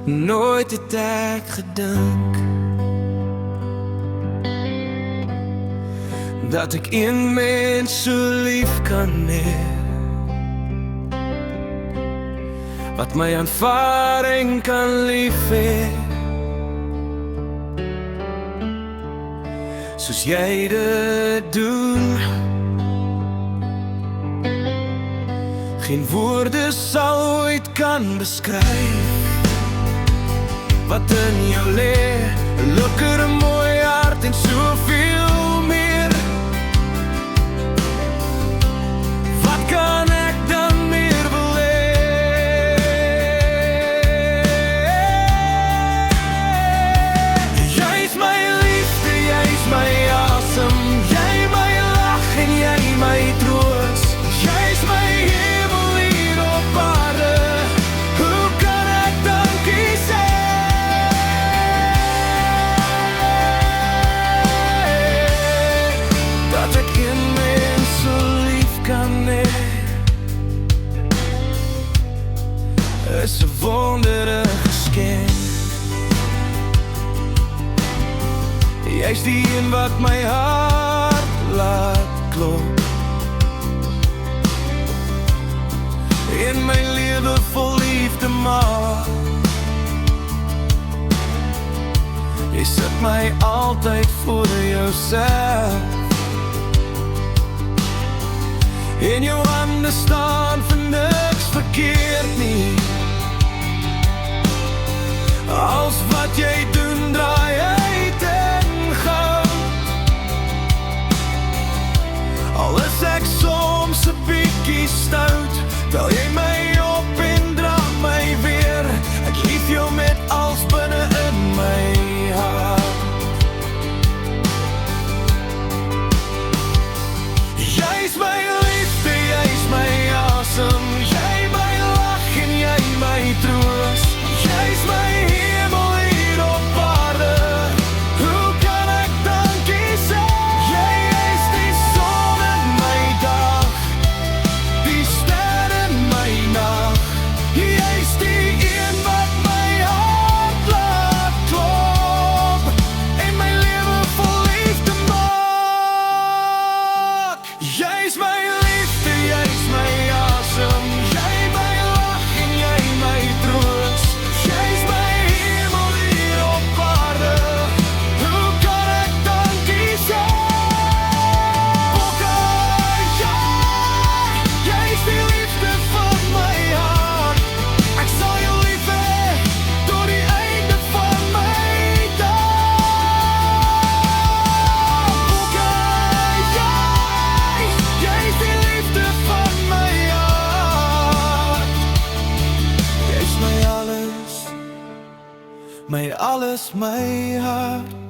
Nooit het ek gedink dat ek een mens so lief kan hê, wat my aanvaring kan lief hê, soos jy dit doen. Geen woorde sal ooit kan beskryf wat in jou lê, 'n lekker mooi hart en soveel meer. Wat kan ek dan meer wil hê? Jy's my liefde, jy's my asem, jy my lag en jy my troos. Jy's my hemel hier op aarde, hoe kan ek dankie sê? Dat ek een mens so lief kan hê, is 'n wonderlike geskenk. Jy's die een wat my hart laat klop, en my lewe vol liefde maak. Jy sit my altyd voor jouself, en jou hande staan vir niks verkeerd nie. Als wat jy doen draai uit en goud. Al is ek soms 'n bietjie stout, tel jy my op en dra my weer. Ek lief jou met alles binne in my hart. Jy's my liefde, jy's my asem, jy my lag en jy my troos. Jy's my hemel hier op aarde, hoe kan ek dankie sê? Jy is die son in my dag, die ster in my nag. Jy's die een wat my hart laat klop, en my lewe vol liefde maak. Jy's my liefde, jy's my asem, jy my lag en jy my troos. Jy's my hemel hier op aarde, hoe kan ek dankie sê? Bokke, jy's die liefde van my hart. Ek sal jou lief hê tot die einde van my dag. Bokke, jy's die liefde van my hart. Jy's my alles, my hart.